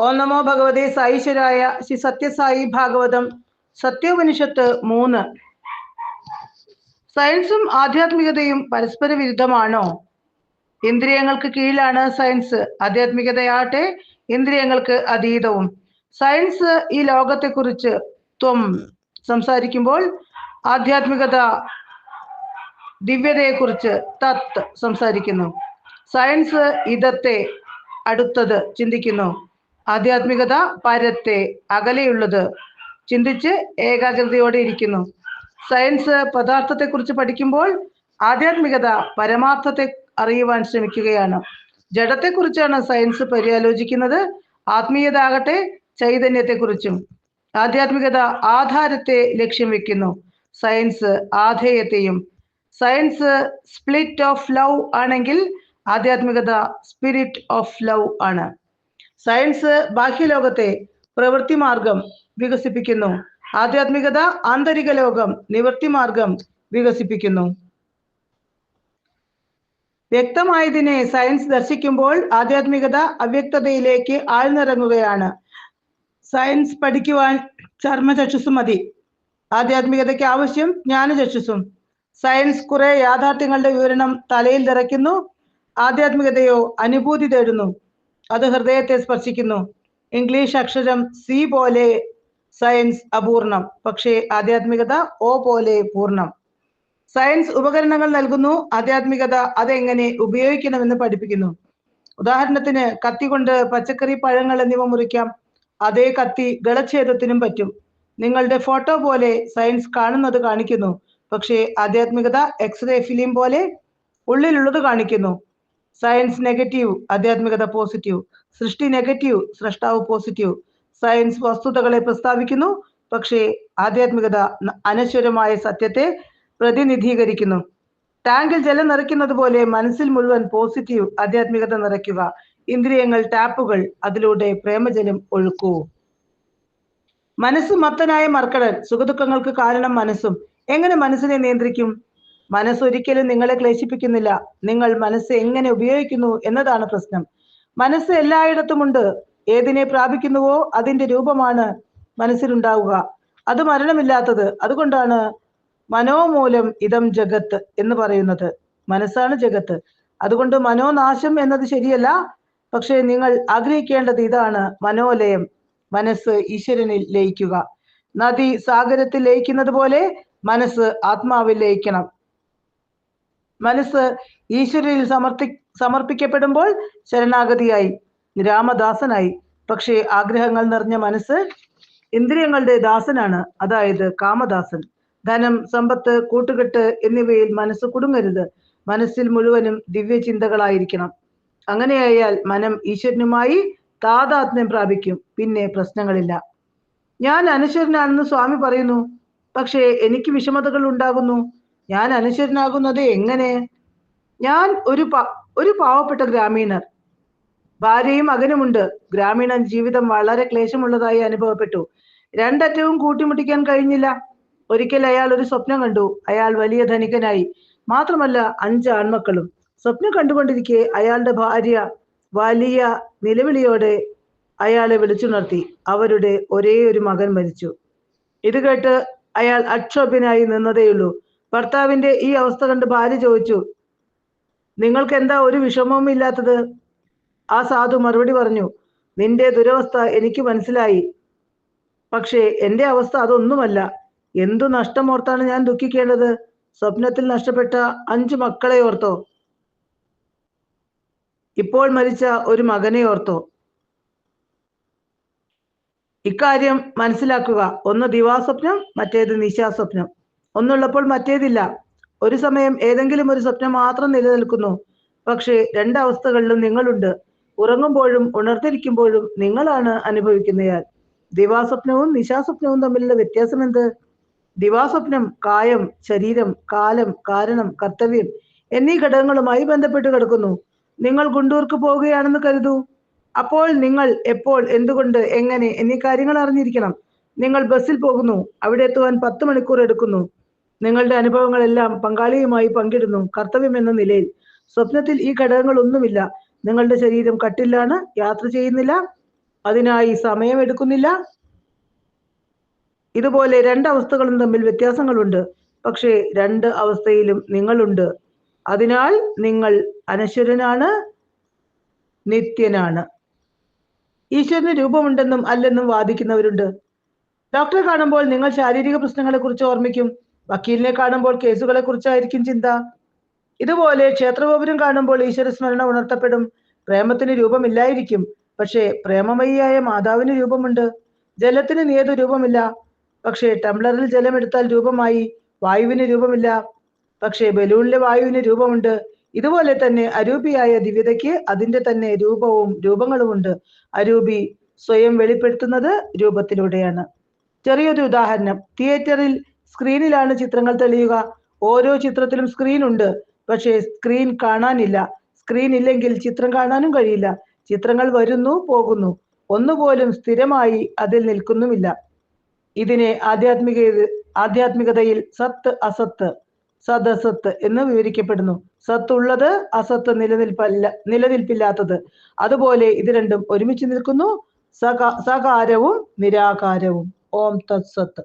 ഓം നമോ ഭഗവതേ സാईശ്വരായ. ശ്രീ സത്യസായി ഭാഗവതം സത്യോപനിഷത്ത് 3. സയൻസും ആധ്യാത്മികതയും പരസ്പര വിരുദ്ധമാണോ? ഇന്ദ്രിയങ്ങൾക്ക് കീഴിലാണ് സയൻസ്, ആധ്യാത്മികതയാട്ടെ ഇന്ദ്രിയങ്ങൾക്ക് അതീതവും. സയൻസ് ഈ ലോകത്തെക്കുറിച്ച് ത്വം സംസാരിക്കുമ്പോൾ ആധ്യാത്മികത ദിവ്യതയെക്കുറിച്ച് തത്ത് സംസാരിക്കുന്നു. സയൻസ് ഇതത്തെ അടുത്തത് ചിന്തിക്കുന്നു, ആധ്യാത്മികത പരത്തെ അകലെയുള്ളത് ചിന്തിച്ച് ഏകാഗ്രതയോടെ ഇരിക്കുന്നു. സയൻസ് പദാർത്ഥത്തെക്കുറിച്ച് പഠിക്കുമ്പോൾ ആധ്യാത്മികത പരമാർത്ഥത്തെ അറിയുവാൻ ശ്രമിക്കുകയാണ്. ജഡത്തെക്കുറിച്ചാണ് സയൻസ് പര്യാലോചിക്കുന്നത്, ആത്മീയത ആകട്ടെ ചൈതന്യത്തെക്കുറിച്ചും. ആധ്യാത്മികത ആധാരത്തെ ലക്ഷ്യം വെക്കുന്നു, സയൻസ് ആധേയത്തെയും. സയൻസ് സ്പ്ലിറ്റ് ഓഫ് ലവ് ആണെങ്കിൽ ആധ്യാത്മികത സ്പിരിറ്റ് ഓഫ് ലവ് ആണ്. സയൻസ് ബാഹ്യലോകത്തെ പ്രവൃത്തി മാർഗം വികസിപ്പിക്കുന്നു, ആധ്യാത്മികത ആന്തരിക ലോകം നിവൃത്തി മാർഗം വികസിപ്പിക്കുന്നു. വ്യക്തമായതിനെ സയൻസ് ദർശിക്കുമ്പോൾ ആധ്യാത്മികത അവ്യക്തതയിലേക്ക് ആഴ്ന്നിറങ്ങുകയാണ്. സയൻസ് പഠിക്കുവാൻ ചർമ്മചക്ഷുസ് മതി, ആധ്യാത്മികതയ്ക്ക് ആവശ്യം ജ്ഞാനചക്ഷുസും. സയൻസ് കുറെ യാഥാർത്ഥ്യങ്ങളുടെ വിവരണം തലയിൽ നിറയ്ക്കുന്നു, ആധ്യാത്മികതയോ അനുഭൂതി തേടുന്നു, അത് ഹൃദയത്തെ സ്പർശിക്കുന്നു. ഇംഗ്ലീഷ് അക്ഷരം സി പോലെ സയൻസ് അപൂർണം, പക്ഷേ ആധ്യാത്മികത ഓ പോലെ പൂർണ്ണം. സയൻസ് ഉപകരണങ്ങൾ നൽകുന്നു, ആധ്യാത്മികത അതെങ്ങനെ ഉപയോഗിക്കണമെന്ന് പഠിപ്പിക്കുന്നു. ഉദാഹരണത്തിന് കത്തി കൊണ്ട് പച്ചക്കറി, പഴങ്ങൾ എന്നിവ മുറിക്കാം. അതേ കത്തി ഗളച്ഛേദത്തിനും പറ്റും. നിങ്ങളുടെ ഫോട്ടോ പോലെ സയൻസ് കാണുന്നത് കാണിക്കുന്നു, പക്ഷേ ആധ്യാത്മികത എക്സ്റേ ഫിലിം പോലെ ഉള്ളിലുള്ളത് കാണിക്കുന്നു. സയൻസ് നെഗറ്റീവ്, ആധ്യാത്മികത പോസിറ്റീവ്. സൃഷ്ടി നെഗറ്റീവ്, സൃഷ്ടാവ് പോസിറ്റീവ്. സയൻസ് വസ്തുതകളെ പ്രസ്താവിക്കുന്നു, പക്ഷേ ആധ്യാത്മികത അനശ്വരമായ സത്യത്തെ പ്രതിനിധീകരിക്കുന്നു. ടാങ്കിൽ ജലം നിറയ്ക്കുന്നത് പോലെ മനസ്സിൽ മുഴുവൻ പോസിറ്റീവ് ആധ്യാത്മികത നിറയ്ക്കുക. ഇന്ദ്രിയങ്ങൾ ടാപ്പുകൾ, അതിലൂടെ പ്രേമജലം ഒഴുക്കൂ. മനസ്സ് മത്തനായ മർക്കടൻ, സുഖദുഃഖങ്ങൾക്ക് കാരണം മനസ്സും. എങ്ങനെ മനസ്സിനെ നിയന്ത്രിക്കും? മനസ്സൊരിക്കലും നിങ്ങളെ ക്ലേശിപ്പിക്കുന്നില്ല, നിങ്ങൾ മനസ്സ് എങ്ങനെ ഉപയോഗിക്കുന്നു എന്നതാണ് പ്രശ്നം. മനസ്സ് എല്ലായിടത്തുമുണ്ട്, ഏതിനെ പ്രാപിക്കുന്നുവോ അതിന്റെ രൂപമാണ് മനസ്സിലുണ്ടാവുക. അത് മരണമില്ലാത്തത്. അതുകൊണ്ടാണ് മനോമൂലം ഇതം ജഗത്ത് എന്ന് പറയുന്നത്. മനസ്സാണ് ജഗത്ത്. അതുകൊണ്ട് മനോനാശം എന്നത് ശരിയല്ല. പക്ഷേ നിങ്ങൾ ആഗ്രഹിക്കേണ്ടത് ഇതാണ്, മനോലയം, മനസ്സ് ഈശ്വരനിൽ ലയിക്കുക. നദി സാഗരത്തിൽ ലയിക്കുന്നത് പോലെ മനസ്സ് ആത്മാവിൽ ലയിക്കണം. മനസ്സ് ഈശ്വരനിൽ സമർപ്പിക്കപ്പെടുമ്പോൾ ശരണാഗതിയായി, രാമദാസനായി. പക്ഷേ ആഗ്രഹങ്ങൾ നിറഞ്ഞ മനസ്സ് ഇന്ദ്രിയങ്ങളുടെ ദാസനാണ്, അതായത് കാമദാസൻ. ധനം, സമ്പത്ത്, കൂട്ടുകെട്ട് എന്നിവയിൽ മനസ്സ് കുടുങ്ങരുത്. മനസ്സിൽ മുഴുവനും ദിവ്യ ചിന്തകളായിരിക്കണം. അങ്ങനെയായാൽ മനം ഈശ്വരനുമായി താതാത്മ്യം പ്രാപിക്കും, പിന്നെ പ്രശ്നങ്ങളില്ല. ഞാൻ അനശ്വരനാണെന്ന് സ്വാമി പറയുന്നു, പക്ഷേ എനിക്ക് വിഷമതകൾ ഉണ്ടാകുന്നു. ഞാൻ അനശ്വരനാകുന്നത് എങ്ങനെ? ഞാൻ ഒരു പാവപ്പെട്ട ഗ്രാമീണർ, ഭാര്യയും മകനുമുണ്ട്. ഗ്രാമീണൻ ജീവിതം വളരെ ക്ലേശമുള്ളതായി അനുഭവപ്പെട്ടു. രണ്ടറ്റവും കൂട്ടിമുട്ടിക്കാൻ കഴിഞ്ഞില്ല. ഒരിക്കൽ അയാൾ ഒരു സ്വപ്നം കണ്ടു. അയാൾ വലിയ ധനികനായി, മാത്രമല്ല 5 ആൺമക്കളും. സ്വപ്നം കണ്ടുകൊണ്ടിരിക്കെ അയാളുടെ ഭാര്യ വലിയ നിലവിളിയോടെ അയാളെ വിളിച്ചുണർത്തി. അവരുടെ ഒരേ ഒരു മകൻ മരിച്ചു. ഇത് കേട്ട് അയാൾ അക്ഷോഭ്യനായി നിന്നതേയുള്ളൂ. ഭർത്താവിന്റെ ഈ അവസ്ഥ കണ്ട് ഭാര്യ ചോദിച്ചു, നിങ്ങൾക്ക് എന്താ ഒരു വിഷമവും ഇല്ലാത്തത്? ആ സാധു മറുപടി പറഞ്ഞു, നിന്റെ ദുരവസ്ഥ എനിക്ക് മനസ്സിലായി, പക്ഷേ എന്റെ അവസ്ഥ അതൊന്നുമല്ല. എന്തു നഷ്ടമോർത്താണ് ഞാൻ ദുഃഖിക്കേണ്ടത്? സ്വപ്നത്തിൽ നഷ്ടപ്പെട്ട 5 മക്കളെ ഓർത്തോ? ഇപ്പോൾ മരിച്ച ഒരു മകനെ ഓർത്തോ? ഇക്കാര്യം മനസ്സിലാക്കുക. ഒന്ന് ദിവാസ്വപ്നം, മറ്റേത് നിശാസ്വപ്നം. ഒന്നുള്ളപ്പോൾ മറ്റേതില്ല. ഒരു സമയം ഏതെങ്കിലും ഒരു സ്വപ്നം മാത്രം നിലനിൽക്കുന്നു, പക്ഷേ 2 അവസ്ഥകളിലും നിങ്ങളുണ്ട്. ഉറങ്ങുമ്പോഴും ഉണർന്നിരിക്കുമ്പോഴും നിങ്ങളാണ് അനുഭവിക്കുന്നയാൾ. ദിവാസ്വപ്നവും നിശാസ്വപ്നവും തമ്മിലുള്ള വ്യത്യാസം എന്ത്? ദിവാസ്വപ്നം കായം, ശരീരം, കാലം, കാരണം, കർത്തവ്യം എന്നീ ഘടകങ്ങളുമായി ബന്ധപ്പെട്ട് കിടക്കുന്നു. നിങ്ങൾ ഗുണ്ടൂർക്ക് പോവുകയാണെന്ന് കരുതൂ. അപ്പോൾ നിങ്ങൾ എപ്പോൾ, എന്തുകൊണ്ട്, എങ്ങനെ എന്നീ കാര്യങ്ങൾ അറിഞ്ഞിരിക്കണം. നിങ്ങൾ ബസ്സിൽ പോകുന്നു, അവിടെ എത്തുവാൻ 10 മണിക്കൂർ എടുക്കുന്നു. നിങ്ങളുടെ അനുഭവങ്ങളെല്ലാം പങ്കാളിയുമായി പങ്കിടുന്നു, കർത്തവ്യം എന്ന നിലയിൽ. സ്വപ്നത്തിൽ ഈ ഘടകങ്ങൾ ഒന്നുമില്ല. നിങ്ങളുടെ ശരീരം കട്ടിലാണ്, യാത്ര ചെയ്യുന്നില്ല, അതിനായി സമയമെടുക്കുന്നില്ല. ഇതുപോലെ രണ്ടവസ്ഥകളും തമ്മിൽ വ്യത്യാസങ്ങളുണ്ട്. പക്ഷേ രണ്ട് അവസ്ഥയിലും നിങ്ങളുണ്ട്. അതിനാൽ നിങ്ങൾ അനശ്വരനാണ്, നിത്യനാണ്. ഈശ്വരന് രൂപമുണ്ടെന്നും അല്ലെന്നും വാദിക്കുന്നവരുണ്ട്. ഡോക്ടറെ കാണുമ്പോൾ നിങ്ങൾ ശാരീരിക പ്രശ്നങ്ങളെ കുറിച്ച് ഓർമ്മിക്കും. വക്കീലിനെ കാണുമ്പോൾ കേസുകളെ കുറിച്ചായിരിക്കും ചിന്ത. ഇതുപോലെ ക്ഷേത്രഗോപുരം കാണുമ്പോൾ ഈശ്വര സ്മരണ ഉണർത്തപ്പെടും. പ്രേമത്തിന് രൂപമില്ലായിരിക്കും, പക്ഷേ പ്രേമമയിയായ മാതാവിന് രൂപമുണ്ട്. ജലത്തിന് നിയത രൂപമില്ല, പക്ഷേ ടംബ്ലറിൽ ജലം എടുത്താൽ രൂപമായി. വായുവിന് രൂപമില്ല, പക്ഷേ ബലൂണിലെ വായുവിന് രൂപമുണ്ട്. ഇതുപോലെ തന്നെ അരൂപിയായ ദിവ്യതയ്ക്ക് അതിന്റെ തന്നെ രൂപവും രൂപങ്ങളുമുണ്ട്. അരൂപി സ്വയം വെളിപ്പെടുത്തുന്നത് രൂപത്തിലൂടെയാണ്. ചെറിയൊരു ഉദാഹരണം. തിയേറ്ററിൽ സ്ക്രീനിലാണ് ചിത്രങ്ങൾ തെളിയുക. ഓരോ ചിത്രത്തിലും സ്ക്രീൻ ഉണ്ട്, പക്ഷേ സ്ക്രീൻ കാണാനില്ല. സ്ക്രീൻ ഇല്ലെങ്കിൽ ചിത്രം കാണാനും കഴിയില്ല. ചിത്രങ്ങൾ വരുന്നു പോകുന്നു, ഒന്നുപോലും സ്ഥിരമായി അതിൽ നിൽക്കുന്നുമില്ല. ഇതിനെ ആധ്യാത്മികതയിൽ സത്ത് അസത്ത്, സദസത്ത് എന്ന് വിവരിക്കപ്പെടുന്നു. സത്ത് ഉള്ളത്, അസത്ത് നിലനിൽപ്പില്ലാത്തത്. അതുപോലെ ഇത് രണ്ടും ഒരുമിച്ച് നിൽക്കുന്നു, സകാരവും നിരാകാരവും. ഓം തത്സത്ത്.